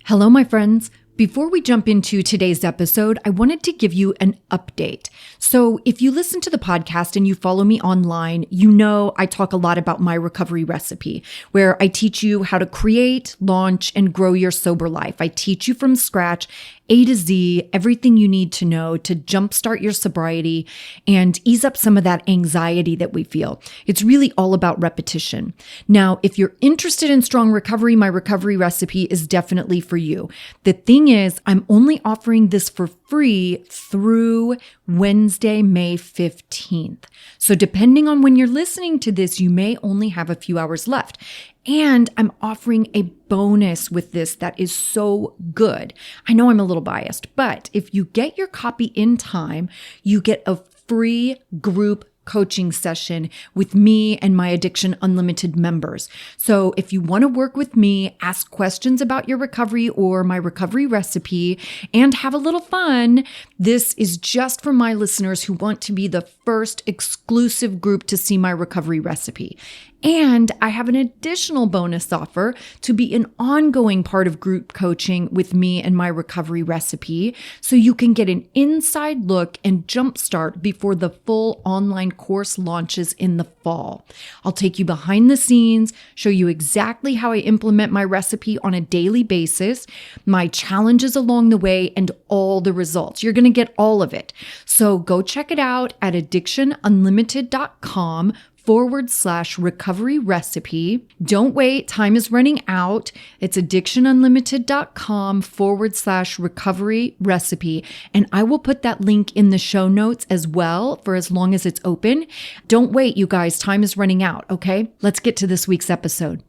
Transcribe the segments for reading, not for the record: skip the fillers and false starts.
Hello, my friends. Before we jump into today's episode, I wanted to give you an update. So if you listen to the podcast and you follow me online, you know I talk a lot about my recovery recipe, where I teach you how to create, launch, and grow your sober life. I teach you from scratch, A to Z, everything you need to know to jumpstart your sobriety and ease up some of that anxiety that we feel. It's really all about repetition. Now, if you're interested in strong recovery, my recovery recipe is definitely for you. The thing is, I'm only offering this for free through Wednesday, May 15th. So depending on when you're listening to this, you may only have a few hours left. And I'm offering a bonus with this that is so good. I know I'm a little biased, but if you get your copy in time, you get a free group coaching session with me and my Addiction Unlimited members. So if you want to work with me, ask questions about your recovery or my recovery recipe, and have a little fun, this is just for my listeners who want to be the first exclusive group to see my recovery recipe. And I have an additional bonus offer to be an ongoing part of group coaching with me and my recovery recipe, so you can get an inside look and jumpstart before the full online course launches in the fall. I'll take you behind the scenes, show you exactly how I implement my recipe on a daily basis, my challenges along the way, and all the results. You're going to get all of it. So go check it out at addictionunlimited.com/recovery recipe. Don't wait. Time is running out. It's addictionunlimited.com/recovery recipe. And I will put that link in the show notes as well for as long as it's open. Don't wait, you guys. Time is running out. Okay, let's get to this week's episode.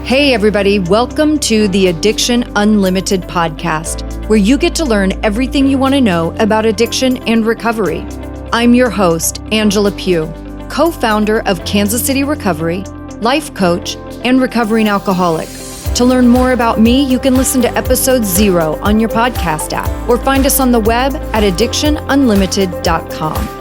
Hey, everybody. Welcome to the Addiction Unlimited podcast, where you get to learn everything you want to know about addiction and recovery. I'm your host, Angela Pugh, co-founder of Kansas City Recovery, life coach, and recovering alcoholic. To learn more about me, you can listen to episode 0 on your podcast app or find us on the web at addictionunlimited.com.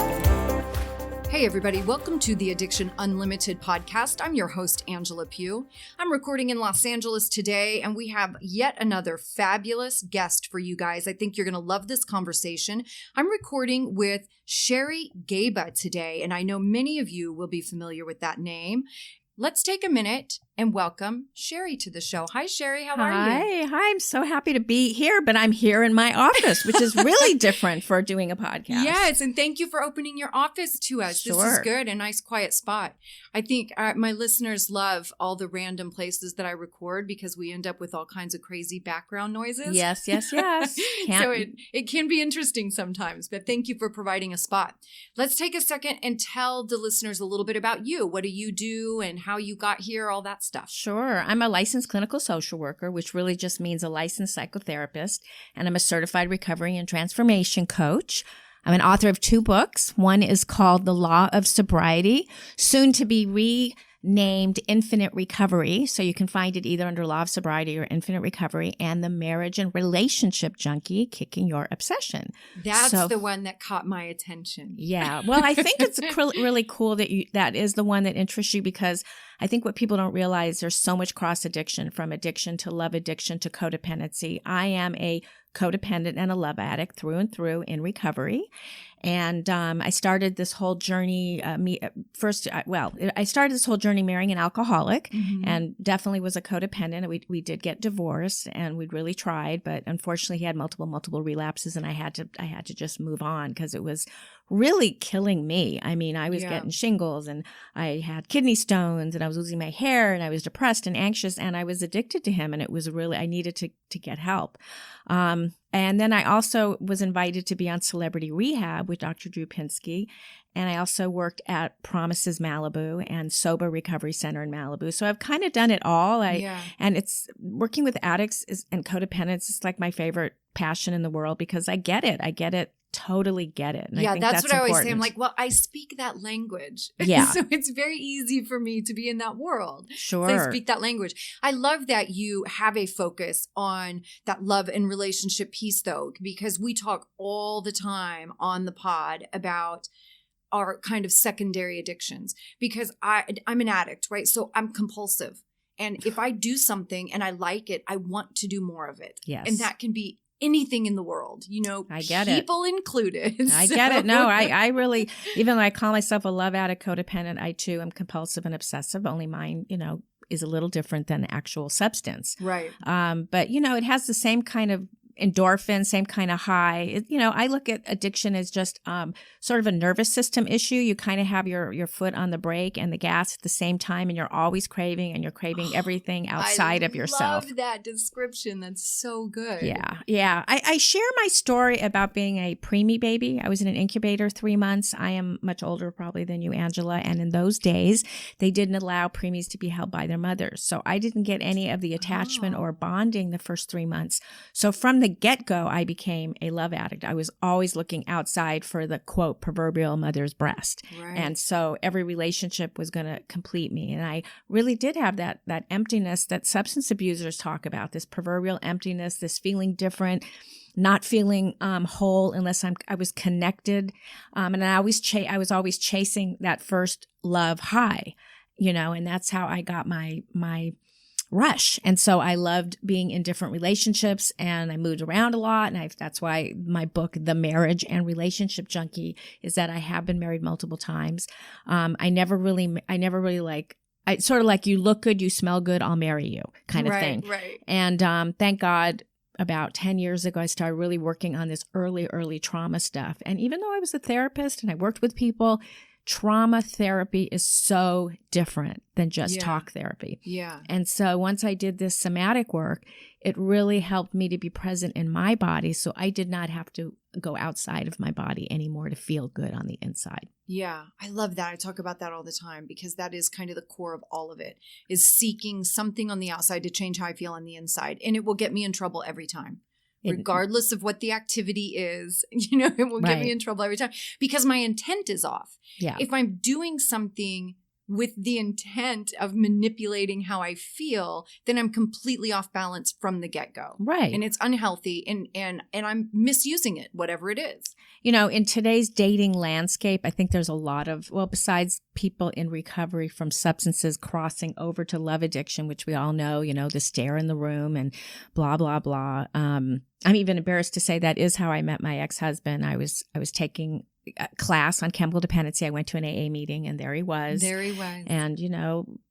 Hey everybody, welcome to the Addiction Unlimited podcast. I'm your host, Angela Pugh. I'm recording in Los Angeles today, and we have yet another fabulous guest for you guys. I think you're going to love this conversation. I'm recording with Sherry Gaba today, and I know many of you will be familiar with that name. Let's take a minute and welcome Sherry to the show. Hi, Sherry. How are you? Hi. I'm so happy to be here, but I'm here in my office, which is really different for doing a podcast. Yes, and thank you for opening your office to us. Sure. This is good, a nice quiet spot. I think my listeners love all the random places that I record because we end up with all kinds of crazy background noises. Yes. So it can be interesting sometimes, but thank you for providing a spot. Let's take a second and tell the listeners a little bit about you. What do you do and how you got here, all that stuff. Sure. I'm a licensed clinical social worker, which really just means a licensed psychotherapist, and I'm a certified recovery and transformation coach. I'm an author of 2 books. One is called The Law of Sobriety, soon to be renamed Infinite Recovery. So you can find it either under Law of Sobriety or Infinite Recovery, and The Marriage and Relationship Junkie, Kicking Your Obsession. That's the one that caught my attention. Yeah. Well, I think it's really cool that that is the one that interests you, because I think what people don't realize, there's so much cross addiction, from addiction to love addiction to codependency. I am a codependent and a love addict through and through in recovery. And I started this whole journey, I started this whole journey marrying an alcoholic, and definitely was a codependent. We did get divorced, and we really tried, but unfortunately he had multiple relapses, and I had to just move on because it was really killing me. I mean, I was getting shingles, and I had kidney stones, and I was losing my hair, and I was depressed and anxious, and I was addicted to him, and it was really, I needed to get help. And then I also was invited to be on Celebrity Rehab with Dr. Drew Pinsky. And I also worked at Promises Malibu and Sober Recovery Center in Malibu. So I've kind of done it all. And it's working with addicts and codependents is like my favorite passion in the world, because I get it. Totally get it. And I think that's what important. I always say. I'm like, well, I speak that language. Yeah. So it's very easy for me to be in that world. Sure. So I speak that language. I love that you have a focus on that love and relationship piece, though, because we talk all the time on the pod about our kind of secondary addictions, because I'm an addict, right? So I'm compulsive. And if I do something and I like it, I want to do more of it. Yes. And that can be anything in the world, I get people included. I get it. No, I really, even though I call myself a love addict, codependent, I too am compulsive and obsessive. Only mine, is a little different than actual substance. Right. But, it has the same kind of endorphin, same kind of high. I look at addiction as just sort of a nervous system issue. You kind of have your foot on the brake and the gas at the same time, and you're always craving, and you're craving everything outside of yourself. I love that description. That's so good. Yeah. I share my story about being a preemie baby. I was in an incubator 3 months. I am much older probably than you, Angela. And in those days, they didn't allow preemies to be held by their mothers. So I didn't get any of the attachment or bonding the first 3 months. So from the get-go, I became a love addict. I was always looking outside for the, quote, proverbial mother's breast. Right. And so every relationship was going to complete me. And I really did have that emptiness that substance abusers talk about, this proverbial emptiness, this feeling different, not feeling whole unless I was connected. And I was always chasing that first love high, and that's how I got my rush. And so I loved being in different relationships, and I moved around a lot. And that's why my book, The Marriage and Relationship Junkie, is that I have been married multiple times. I never really I sort of like, you look good, you smell good, I'll marry you kind of thing. Right. And thank God about 10 years ago, I started really working on this early trauma stuff. And even though I was a therapist and I worked with people, trauma therapy is so different than just talk therapy. Yeah. And so once I did this somatic work, it really helped me to be present in my body. So I did not have to go outside of my body anymore to feel good on the inside. Yeah. I love that. I talk about that all the time because that is kind of the core of all of it, is seeking something on the outside to change how I feel on the inside. And it will get me in trouble every time. Regardless of what the activity is, it will get me in trouble every time because my intent is off. Yeah. If I'm doing something with the intent of manipulating how I feel, then I'm completely off balance from the get-go. Right. And it's unhealthy and I'm misusing it, whatever it is. In today's dating landscape, I think there's a lot of, besides people in recovery from substances crossing over to love addiction, which we all know, the stare in the room and blah, blah, blah. I'm even embarrassed to say that is how I met my ex-husband. I was taking a class on chemical dependency. I went to an AA meeting and there he was. And,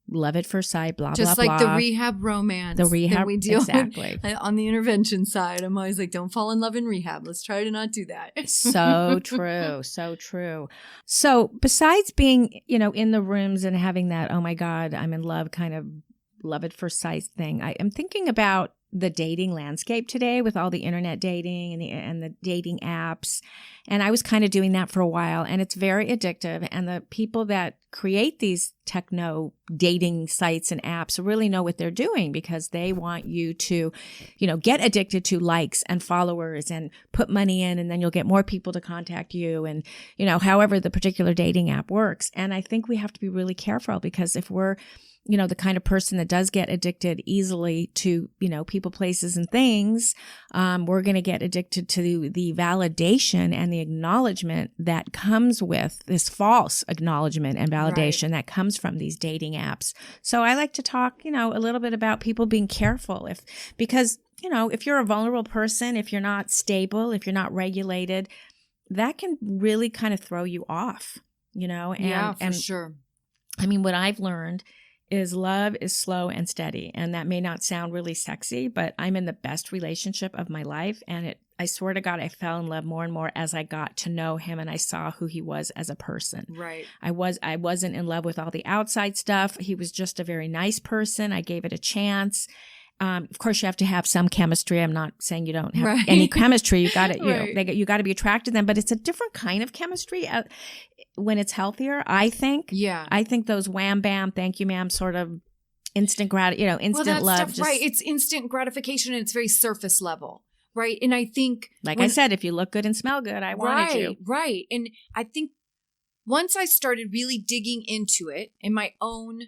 love at first sight, blah, just blah, blah. Just like the rehab romance. The rehab, that we deal exactly. with on the intervention side. I'm always like, don't fall in love in rehab. Let's try to not do that. So true. So true. So besides being, in the rooms and having that, oh my God, I'm in love kind of love at first sight thing, I am thinking about the dating landscape today with all the internet dating and the dating apps. And I was kind of doing that for a while, and it's very addictive. And the people that create these techno dating sites and apps really know what they're doing because they want you to, get addicted to likes and followers and put money in, and then you'll get more people to contact you. And, however the particular dating app works. And I think we have to be really careful because if we're the kind of person that does get addicted easily to, people, places, and things, we're going to get addicted to the validation and the acknowledgement that comes with this false acknowledgement and validation that comes from these dating apps. So I like to talk, a little bit about people being careful because if you're a vulnerable person, if you're not stable, if you're not regulated, that can really kind of throw you off, for sure. I mean, what I've learned is love is slow and steady. And that may not sound really sexy, but I'm in the best relationship of my life. And I swear to God, I fell in love more and more as I got to know him and I saw who he was as a person. Right. I wasn't in love with all the outside stuff. He was just a very nice person. I gave it a chance. Of course, you have to have some chemistry. I'm not saying you don't have any chemistry. You got to, you got to be attracted to them, but it's a different kind of chemistry when it's healthier. I think. Yeah. I think those wham bam, thank you, ma'am, sort of instant instant love. Stuff, right. It's instant gratification and it's very surface level. Right. And I think, I said, if you look good and smell good, I wanted you. Right. And I think once I started really digging into it in my own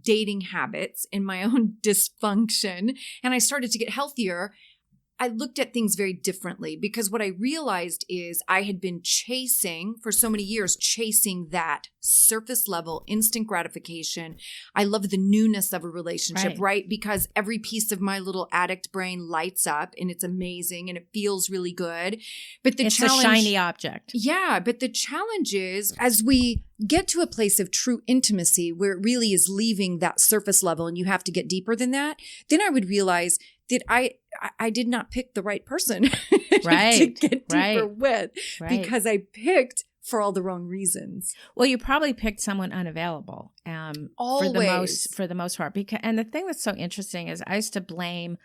dating habits, in my own dysfunction, and I started to get healthier, I looked at things very differently, because what I realized is I had been chasing for so many years, chasing that surface level instant gratification. I love the newness of a relationship, right? Because every piece of my little addict brain lights up and it's amazing and it feels really good. But it's a shiny object. Yeah. But the challenge is, as we get to a place of true intimacy where it really is leaving that surface level and you have to get deeper than that, then I would realize that I did not pick the right person to get deeper with, because I picked for all the wrong reasons. Well, you probably picked someone unavailable always. for the most part. And the thing that's so interesting is I used to blame,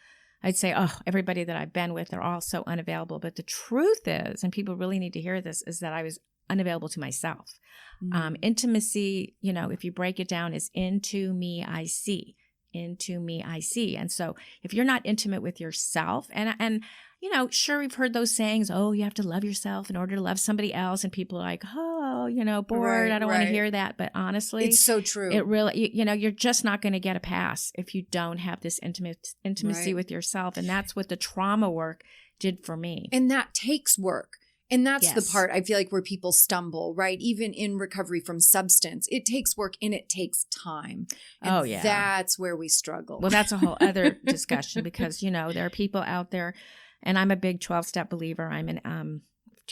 I'd say, oh, everybody that I've been with, they're all so unavailable. But the truth is, and people really need to hear this, is that I was unavailable to myself. Intimacy, if you break it down, is into me, I see. Into me, I see. And so if you're not intimate with yourself, and sure, we've heard those sayings, oh, you have to love yourself in order to love somebody else. And people are like, oh, bored. I don't want to hear that. But honestly, it's so true. It really, you're just not going to get a pass if you don't have this intimacy with yourself. And that's what the trauma work did for me. And that takes work. And that's the part I feel like where people stumble, right? Even in recovery from substance, it takes work and it takes time. And that's where we struggle. Well, that's a whole other discussion, because, there are people out there, and I'm a big 12-step believer. I'm an,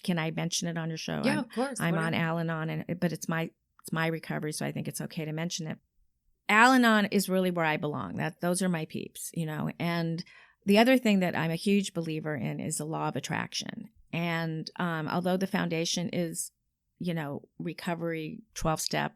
can I mention it on your show? Yeah, of course. I'm on Al-Anon, but it's my recovery, so I think it's okay to mention it. Al-Anon is really where I belong. Those are my peeps, And the other thing that I'm a huge believer in is the law of attraction. And although the foundation is, recovery 12-step,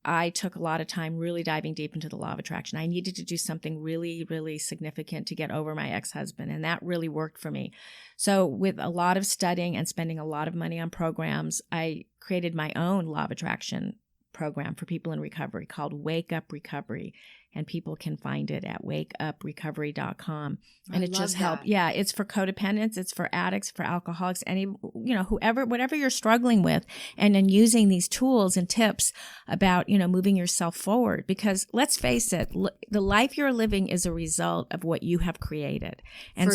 I took a lot of time really diving deep into the law of attraction. I needed to do something really, really significant to get over my ex-husband, and that really worked for me. So with a lot of studying and spending a lot of money on programs, I created my own law of attraction program for people in recovery called Wake Up Recovery. And people can find it at wakeuprecovery.com. And it just helps. Yeah, it's for codependents, it's for addicts, for alcoholics, whatever you're struggling with. And then using these tools and tips about, moving yourself forward. Because let's face it, the life you're living is a result of what you have created. And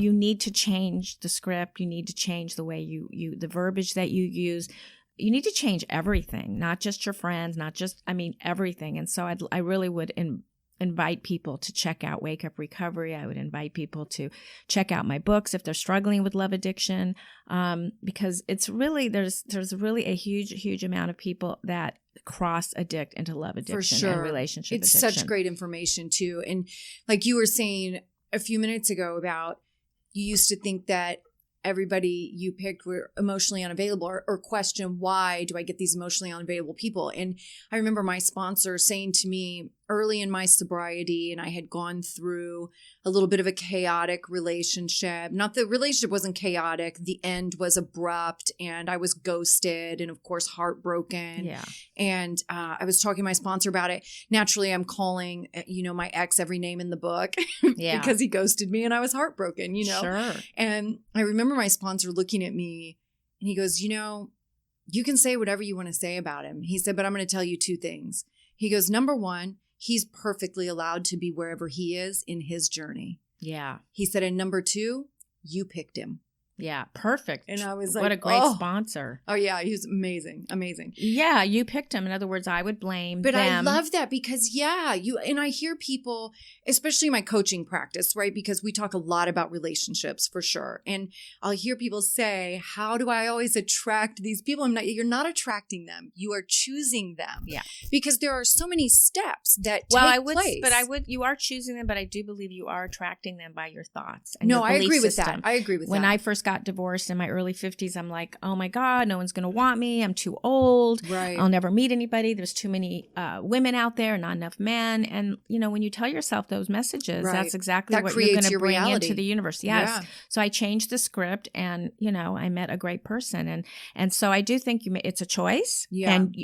you need to change the script. You need to change the way the verbiage that you use. You need to change everything, not just your friends, everything. And so I really would invite people to check out Wake Up Recovery. I would invite people to check out my books if they're struggling with love addiction, because it's really, there's really a huge, huge amount of people that cross addict into love addiction and relationship addiction. It's such great information too. And like you were saying a few minutes ago about, you used to think that everybody you picked were emotionally unavailable, or question, why do I get these emotionally unavailable people? And I remember my sponsor saying to me early in my sobriety, and I had gone through a little bit of a chaotic relationship. Not the relationship wasn't chaotic. The end was abrupt, and I was ghosted and, of course, heartbroken. Yeah. And I was talking to my sponsor about it. Naturally, I'm calling, my ex every name in the book because he ghosted me and I was heartbroken, Sure. And I remember my sponsor looking at me and he goes, you can say whatever you want to say about him. He said, but I'm going to tell you two things. He goes, number one, he's perfectly allowed to be wherever he is in his journey. Yeah. He said, and number two, you picked him. Yeah, perfect. And I was like, what a great sponsor. Oh, yeah, he was amazing. Amazing. Yeah, you picked him. In other words, I would blame them. But I love that because, and I hear people, especially in my coaching practice, right? Because we talk a lot about relationships for sure. And I'll hear people say, how do I always attract these people? You're not attracting them. You are choosing them. Yeah. Because there are so many steps that take place. You are choosing them, but I do believe you are attracting them by your thoughts. And I agree with that. I agree with that. When I first got divorced in my early 50s, I'm like, oh my God, no one's going to want me. I'm too old. Right. I'll never meet anybody. There's too many women out there, not enough men. And, when you tell yourself those messages, that's exactly what you're going to bring into the universe. Yes. Yeah. So I changed the script and, I met a great person. And so I do think it's a choice. Yeah. And,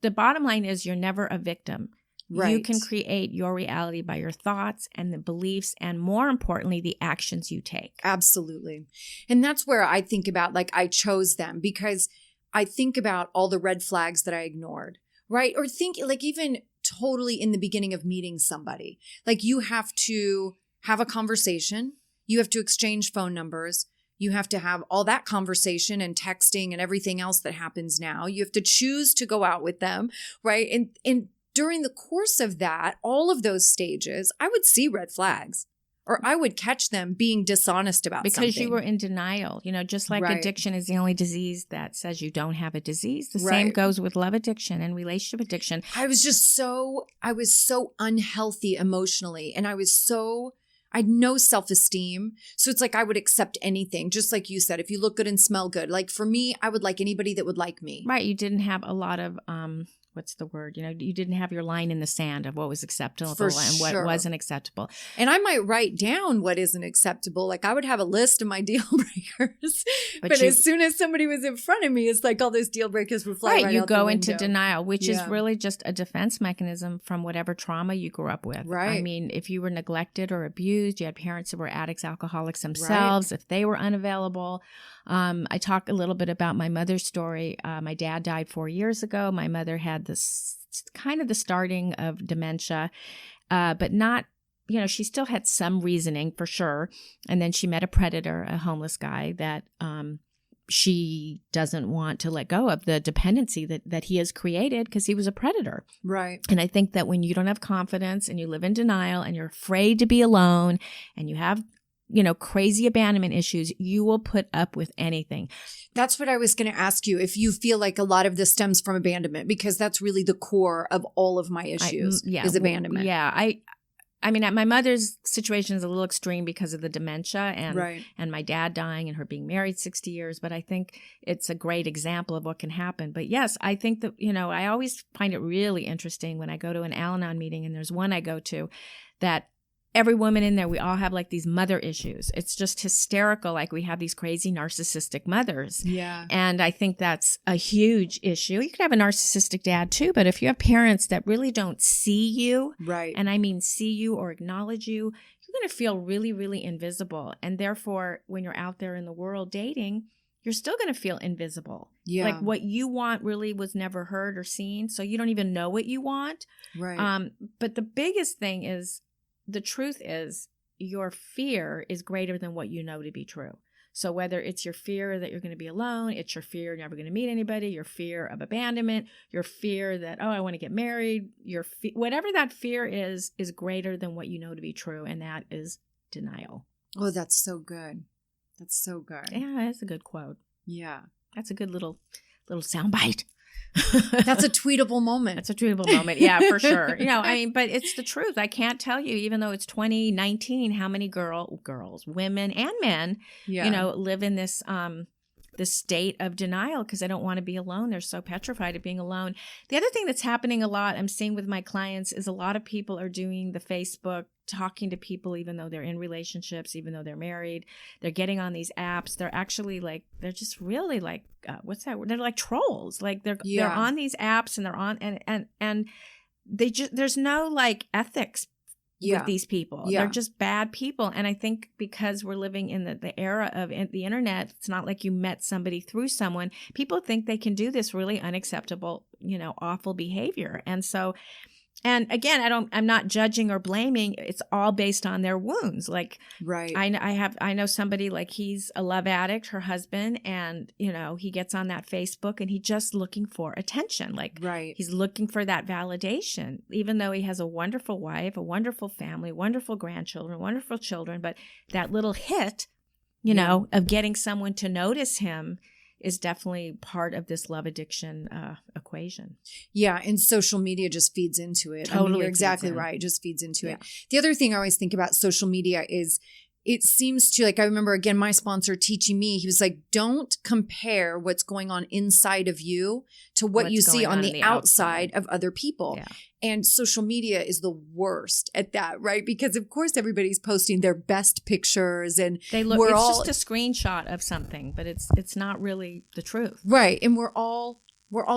the bottom line is you're never a victim. Right. You can create your reality by your thoughts and the beliefs and, more importantly, the actions you take. Absolutely. And that's where I think about, I chose them because I think about all the red flags that I ignored, right? Or think even totally in the beginning of meeting somebody, you have to have a conversation. You have to exchange phone numbers. You have to have all that conversation and texting and everything else that happens now. You have to choose to go out with them, right? And during the course of that, all of those stages, I would see red flags. Or I would catch them being dishonest about something. Because you were in denial. Just like addiction is the only disease that says you don't have a disease. The Right. same goes with love addiction and relationship addiction. I was so unhealthy emotionally. And I had no self-esteem. So it's like I would accept anything. Just like you said, if you look good and smell good. Like for me, I would like anybody that would like me. Right. You didn't have a lot of what's the word? You didn't have your line in the sand of what was acceptable and what wasn't acceptable. And I might write down what isn't acceptable. Like I would have a list of my deal breakers. But as soon as somebody was in front of me, it's like all those deal breakers would fly right out the window. You go into denial, which is really just a defense mechanism from whatever trauma you grew up with. Right. I mean, if you were neglected or abused, you had parents that were addicts, alcoholics themselves, if they were unavailable. I talk a little bit about my mother's story. My dad died 4 years ago. My mother had this kind of the starting of dementia, but not, she still had some reasoning for sure. And then she met a predator, a homeless guy that she doesn't want to let go of the dependency that he has created because he was a predator. Right. And I think that when you don't have confidence and you live in denial and you're afraid to be alone and you have crazy abandonment issues, you will put up with anything. That's what I was going to ask you, if you feel like a lot of this stems from abandonment, because that's really the core of all of my issues is abandonment. Yeah. I mean, my mother's situation is a little extreme because of the dementia and my dad dying and her being married 60 years. But I think it's a great example of what can happen. But yes, I think that, I always find it really interesting when I go to an Al-Anon meeting, and there's one I go to that every woman in there, we all have like these mother issues. It's just hysterical. Like we have these crazy narcissistic mothers. Yeah. And I think that's a huge issue. You could have a narcissistic dad too, but if you have parents that really don't see you, right, and I mean see you or acknowledge you, you're going to feel really, really invisible. And therefore, when you're out there in the world dating, you're still going to feel invisible. Yeah. Like what you want really was never heard or seen. So you don't even know what you want. Right. But the biggest thing is, the truth is your fear is greater than what you know to be true. So whether it's your fear that you're going to be alone, it's your fear you're never going to meet anybody, your fear of abandonment, your fear that, I want to get married, whatever that fear is greater than what you know to be true. And that is denial. Oh, that's so good. That's so good. Yeah, that's a good quote. Yeah. That's a good little soundbite. That's a tweetable moment. That's a tweetable moment. Yeah, for sure. But it's the truth. I can't tell you, even though it's 2019, how many girls, women and men, live in this state of denial because they don't want to be alone. They're so petrified of being alone. The other thing that's happening a lot, I'm seeing with my clients, is a lot of people are doing the Facebook, talking to people even though they're in relationships, even though they're married. They're getting on these apps. They're actually they're just really like, what's that word? They're like trolls. Like they're on these apps and they're on and they just, there's no like ethics with these people. They're just bad people. And I think because we're living in the era of the internet, it's not like you met somebody through someone. People think they can do this really unacceptable, awful behavior. And so, and again, I'm not judging or blaming. It's all based on their wounds. Like, right. I know somebody like he's a love addict, her husband, and he gets on that Facebook and he's just looking for attention. Like, right. He's looking for that validation, even though he has a wonderful wife, a wonderful family, wonderful grandchildren, wonderful children. But that little hit, of getting someone to notice him is definitely part of this love addiction equation. Yeah, and social media just feeds into it. Totally, you're exactly right. It just feeds into it. The other thing I always think about social media is it seems to, like, I remember, again, my sponsor teaching me, he was like, don't compare what's going on inside of you to what you see on the outside of other people. Yeah. And social media is the worst at that, right? Because of course everybody's posting their best pictures and it's just a screenshot of something, but it's not really the truth. Right. And we're all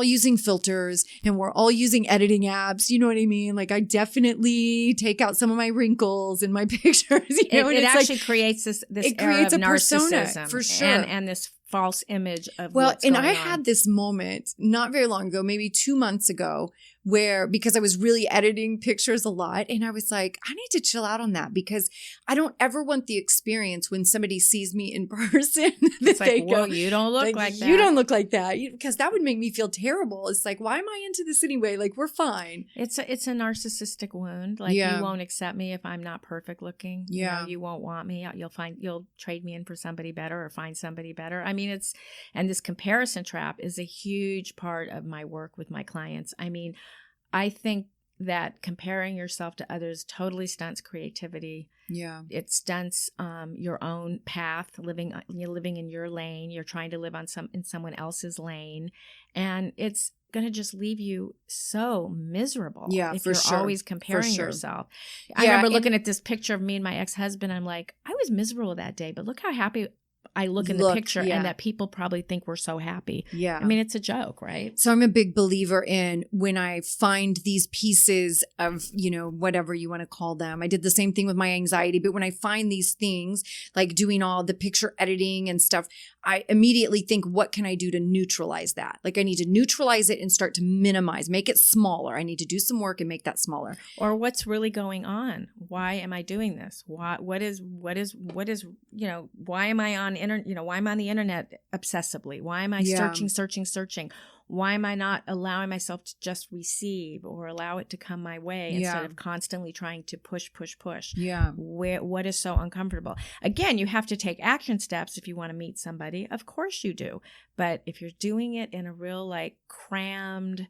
using filters and we're all using editing apps. You know what I mean? Like I definitely take out some of my wrinkles in my pictures. It actually creates this era of narcissism persona, for sure. And this false image of what's going on. I had this moment not very long ago, maybe 2 months ago, because I was really editing pictures a lot. And I was like, I need to chill out on that because I don't ever want the experience when somebody sees me in person that It's like, they whoa, go, you don't look like that. You don't look like that. Because that would make me feel terrible. It's like, why am I into this anyway? Like, we're fine. It's a narcissistic wound. Like, you won't accept me if I'm not perfect looking. Yeah. You won't want me. You'll trade me in for somebody better or find somebody better. I mean, and this comparison trap is a huge part of my work with my clients. I mean, I think that comparing yourself to others totally stunts creativity. Yeah. It stunts your own path, you're living in your lane. You're trying to live in someone else's lane. And it's going to just leave you so miserable if you're always comparing yourself. I remember looking at this picture of me and my ex-husband. I'm like, I was miserable that day, but look how happy I look in the picture and that people probably think we're so happy. Yeah. I mean, it's a joke, right? So I'm a big believer in when I find these pieces of, whatever you want to call them. I did the same thing with my anxiety, but when I find these things like doing all the picture editing and stuff, I immediately think, what can I do to neutralize that? Like I need to neutralize it and start to minimize, make it smaller. I need to do some work and make that smaller. Or what's really going on? Why am I doing this? What is, why am I on why am I on the internet obsessively? Why am I searching? Why am I not allowing myself to just receive or allow it to come my way instead of constantly trying to push? Yeah. What is so uncomfortable? Again, you have to take action steps if you want to meet somebody. Of course you do. But if you're doing it in a real like crammed,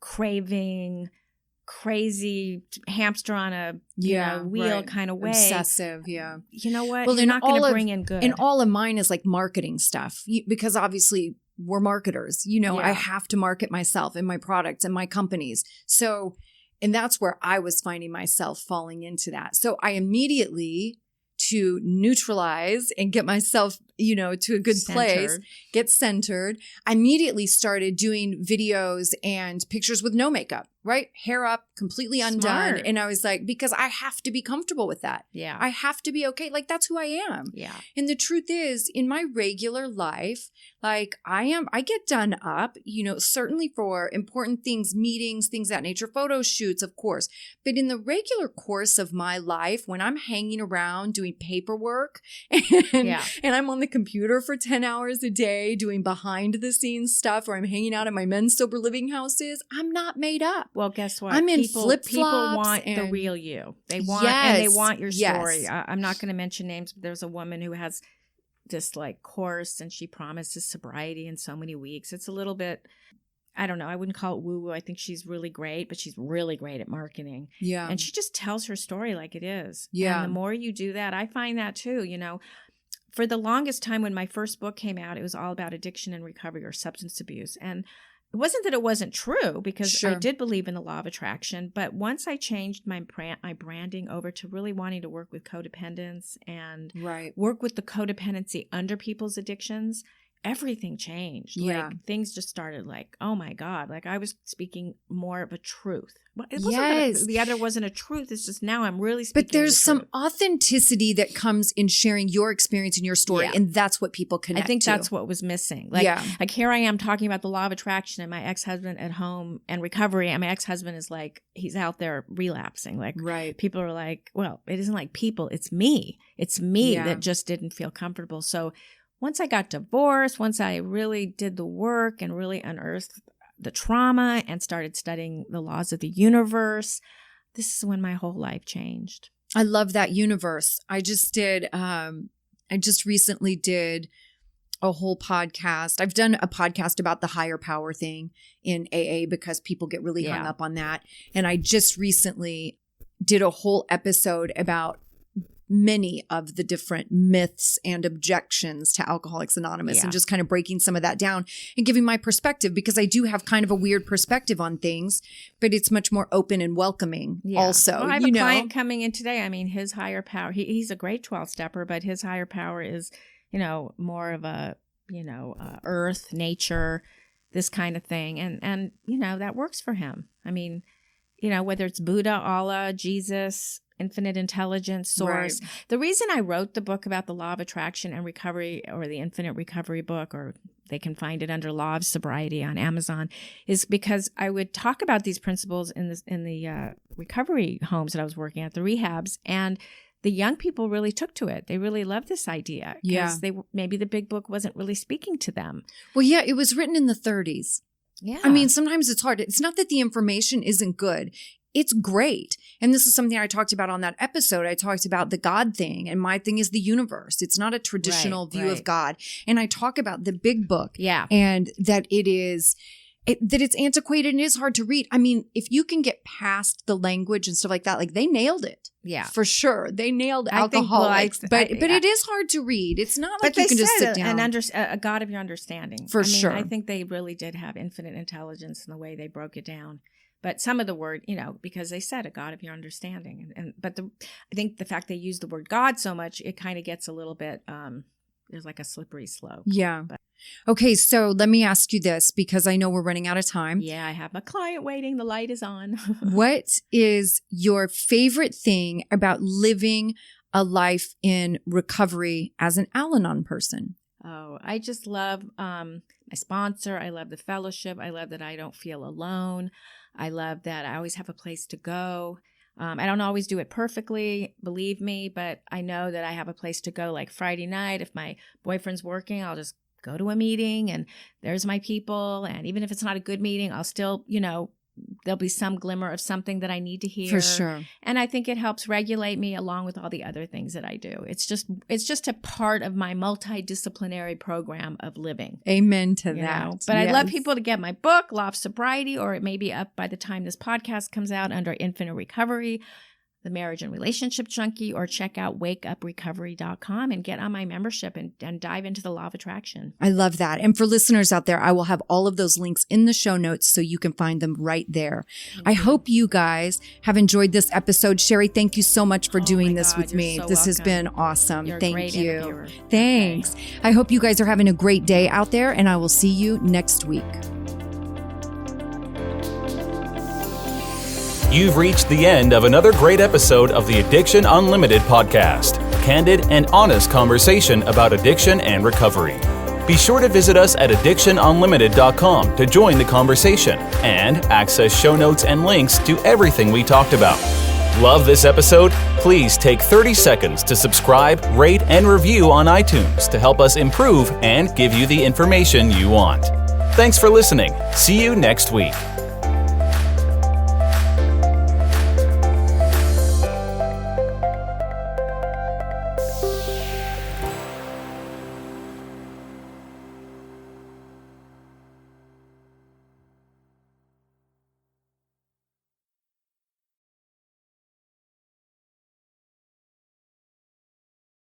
craving, crazy hamster on a wheel kind of way, obsessive, you know what? Well, you're not going to bring in good. And all of mine is like marketing stuff because obviously we're marketers. I have to market myself and my products and my companies. So, and that's where I was finding myself falling into that. So I immediately, to neutralize and get myself, to a good place, get centered, I immediately started doing videos and pictures with no makeup, right? Hair up, completely undone. Smart. And I was like, because I have to be comfortable with that. Yeah. I have to be okay. Like, that's who I am. Yeah. And the truth is, in my regular life, like I get done up, certainly for important things, meetings, things of that nature, photo shoots, of course. But in the regular course of my life, when I'm hanging around doing paperwork and I'm on the computer for 10 hours a day doing behind the scenes stuff, or I'm hanging out at my men's sober living houses, I'm not made up. Well, guess what? I'm in flip-flops. People want the real you. They want your story. Yes. I'm not going to mention names, but there's a woman who has this like course and she promises sobriety in so many weeks. It's a little bit, I don't know, I wouldn't call it woo-woo. I think she's really great, but she's really great at marketing. Yeah. And she just tells her story like it is. Yeah. And the more you do that, I find that too, for the longest time when my first book came out, it was all about addiction and recovery or substance abuse. And it wasn't that it wasn't true, because I did believe in the law of attraction. But once I changed my branding over to really wanting to work with codependence and work with the codependency under people's addictions, everything changed. Yeah. Like things just started like, oh my God, like I was speaking more of a truth. It wasn't the other wasn't a truth. It's just now I'm really speaking. But there's some authenticity that comes in sharing your experience and your story. And that's what people connect to. I think that's what was missing. Like here I am talking about the law of attraction and my ex-husband at home and recovery. And my ex-husband is like, he's out there relapsing. Like people are like, well, it isn't like people. It's me. It's me that just didn't feel comfortable. So once I got divorced, once I really did the work and really unearthed the trauma and started studying the laws of the universe, this is when my whole life changed. I love that universe. I just recently did a whole podcast. I've done a podcast about the higher power thing in AA because people get really hung up on that. And I just recently did a whole episode about many of the different myths and objections to Alcoholics Anonymous and just kind of breaking some of that down and giving my perspective, because I do have kind of a weird perspective on things, but it's much more open and welcoming also. Well, I have a client coming in today. I mean, his higher power, he's a great 12-stepper, but his higher power is, more of a, earth, nature, this kind of thing. And that works for him. I mean, whether it's Buddha, Allah, Jesus, infinite intelligence source. Right. The reason I wrote the book about the law of attraction and recovery, or the infinite recovery book, or they can find it under Law of Sobriety on Amazon, is because I would talk about these principles in the recovery homes that I was working at, the rehabs, and the young people really took to it. They really loved this idea because maybe the big book wasn't really speaking to them. Well, yeah, it was written in the 30s. Yeah. I mean, sometimes it's hard. It's not that the information isn't good. It's great. And this is something I talked about on that episode. I talked about the God thing, and my thing is the universe. It's not a traditional view of God. And I talk about the big book. Yeah. And that that it's antiquated and it is hard to read. I mean, if you can get past the language and stuff like that, like they nailed it. Yeah. For sure. They nailed alcoholics. But it is hard to read. It's not like you can just sit down. A God of your understanding. For sure. I think they really did have infinite intelligence in the way they broke it down. But some of the word, because they said a God of your understanding. But I think the fact they use the word God so much, it kind of gets a little bit, there's like a slippery slope. Yeah. Okay, so let me ask you this, because I know we're running out of time. Yeah, I have my client waiting. The light is on. What is your favorite thing about living a life in recovery as an Al-Anon person? Oh, I just love my sponsor. I love the fellowship. I love that I don't feel alone. I love that I always have a place to go. I don't always do it perfectly, believe me, but I know that I have a place to go. Like Friday night, if my boyfriend's working, I'll just go to a meeting and there's my people. And even if it's not a good meeting, I'll still, there'll be some glimmer of something that I need to hear. For sure. And I think it helps regulate me along with all the other things that I do. It's just a part of my multidisciplinary program of living. Amen to that. But I'd love people to get my book, Law of Sobriety, or it may be up by the time this podcast comes out under Infinite Recovery, The Marriage and Relationship Junkie, or check out wakeuprecovery.com and get on my membership and dive into the law of attraction. I love that. And for listeners out there, I will have all of those links in the show notes so you can find them right there. I hope you guys have enjoyed this episode. Sherry, thank you so much for doing this with me. This has been awesome. Thank you. Thanks. Okay. I hope you guys are having a great day out there, and I will see you next week. You've reached the end of another great episode of the Addiction Unlimited podcast. Candid and honest conversation about addiction and recovery. Be sure to visit us at addictionunlimited.com to join the conversation and access show notes and links to everything we talked about. Love this episode? Please take 30 seconds to subscribe, rate, and review on iTunes to help us improve and give you the information you want. Thanks for listening. See you next week.